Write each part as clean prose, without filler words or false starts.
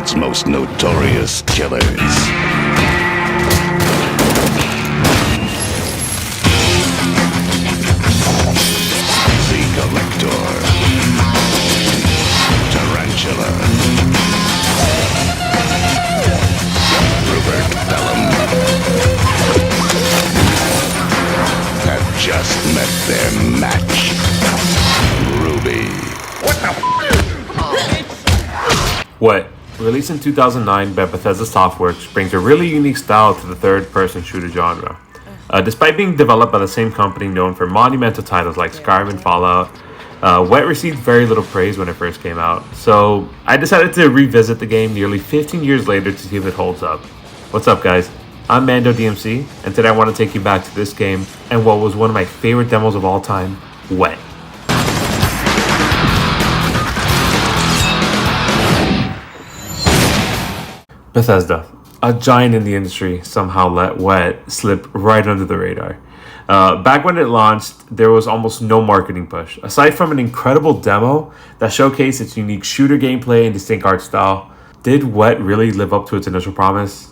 world's most notorious killers. The Collector, Tarantula, Rupert Bellum have just met their match. Ruby. What? Released in 2009 by Bethesda Softworks, brings a really unique style to the third-person shooter genre. Despite being developed by the same company known for monumental titles like Skyrim and Fallout, Wet received very little praise when it first came out. So I decided to revisit the game nearly 15 years later to see if it holds up. What's up, guys? I'm Mando DMC, and today I want to take you back to this game and what was one of my favorite demos of all time, Wet. Bethesda, a giant in the industry, somehow let Wet slip right under the radar. Back when it launched, there was almost no marketing push. Aside from an incredible demo that showcased its unique shooter gameplay and distinct art style, did Wet really live up to its initial promise?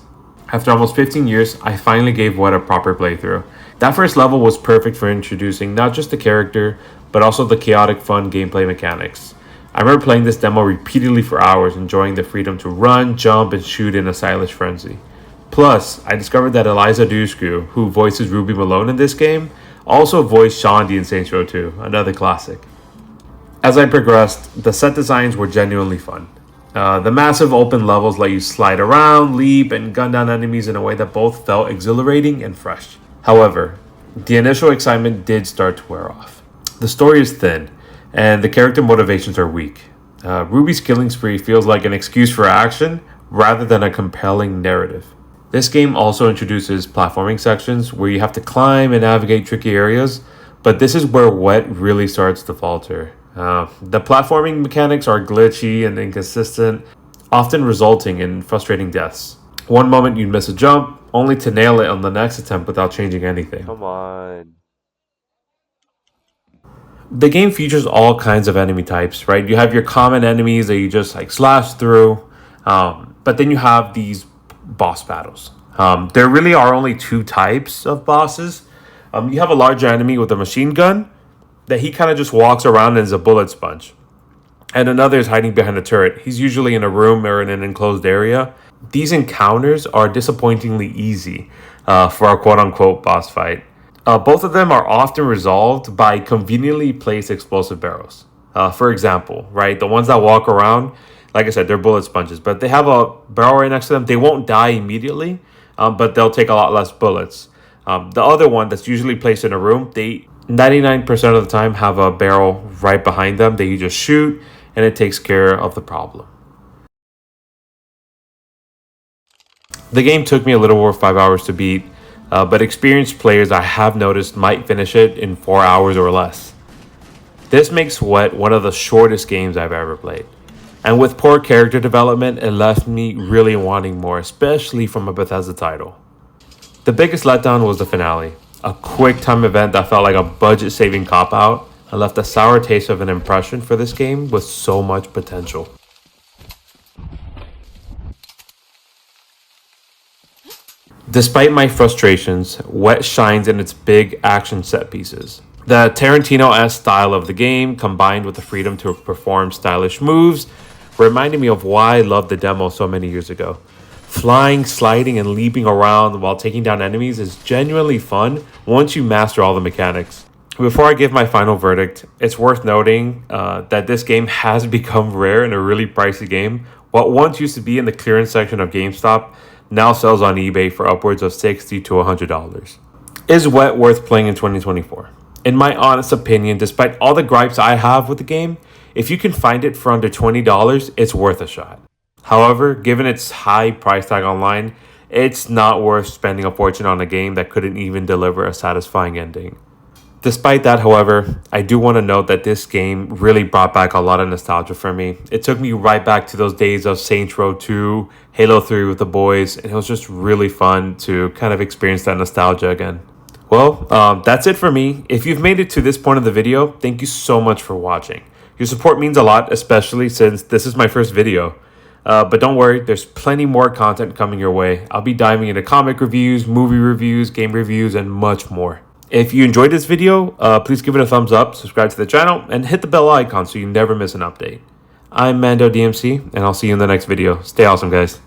After almost 15 years, I finally gave Wet a proper playthrough. That first level was perfect for introducing not just the character, but also the chaotic fun gameplay mechanics. I remember playing this demo repeatedly for hours, enjoying the freedom to run, jump, and shoot in a stylish frenzy. Plus, I discovered that Eliza Dushku, who voices Ruby Malone in this game, also voiced Shaundi in Saints Row 2, another classic. As I progressed, the set designs were genuinely fun. The massive open levels let you slide around, leap, and gun down enemies in a way that both felt exhilarating and fresh. However, the initial excitement did start to wear off. The story is thin, and the character motivations are weak. Ruby's killing spree feels like an excuse for action rather than a compelling narrative. This game also introduces platforming sections where you have to climb and navigate tricky areas, but this is where Wet really starts to falter. The platforming mechanics are glitchy and inconsistent, often resulting in frustrating deaths. One moment you'd miss a jump, only to nail it on the next attempt without changing anything. Come on. The game features all kinds of enemy types, right? You have your common enemies that you just slash through, but then you have these boss battles. There really are only two types of bosses. You have a larger enemy with a machine gun that he kind of just walks around and is a bullet sponge. And another is hiding behind a turret. He's usually in a room or in an enclosed area. These encounters are disappointingly easy for a quote-unquote boss fight. Both of them are often resolved by conveniently placed explosive barrels. For example, right, the ones that walk around, like I said, they're bullet sponges, but they have a barrel right next to them. They won't die immediately, but they'll take a lot less bullets. The other one that's usually placed in a room, they 99% of the time have a barrel right behind them that you just shoot, and it takes care of the problem. The game took me a little over 5 hours to beat, but experienced players I have noticed might finish it in 4 hours or less. This makes Wet one of the shortest games I've ever played. And with poor character development, it left me really wanting more, especially from a Bethesda title. The biggest letdown was the finale, a quick time event that felt like a budget-saving cop-out and left a sour taste of an impression for this game with so much potential. Despite my frustrations, Wet shines in its big action set pieces. The Tarantino-esque style of the game, combined with the freedom to perform stylish moves, reminded me of why I loved the demo so many years ago. Flying, sliding, and leaping around while taking down enemies is genuinely fun once you master all the mechanics. Before I give my final verdict, it's worth noting that this game has become rare in a really pricey game. What once used to be in the clearance section of GameStop now sells on eBay for upwards of $60 to $100. Is Wet worth playing in 2024? In my honest opinion, despite all the gripes I have with the game, if you can find it for under $20, it's worth a shot. However, given its high price tag online, it's not worth spending a fortune on a game that couldn't even deliver a satisfying ending. Despite that, however, I do want to note that this game really brought back a lot of nostalgia for me. It took me right back to those days of Saints Row 2, Halo 3 with the boys, and it was just really fun to kind of experience that nostalgia again. Well, that's it for me. If you've made it to this point of the video, thank you so much for watching. Your support means a lot, especially since this is my first video. But don't worry, there's plenty more content coming your way. I'll be diving into comic reviews, movie reviews, game reviews, and much more. If you enjoyed this video, please give it a thumbs up, subscribe to the channel, and hit the bell icon so you never miss an update. I'm Mando DMC, and I'll see you in the next video. Stay awesome, guys.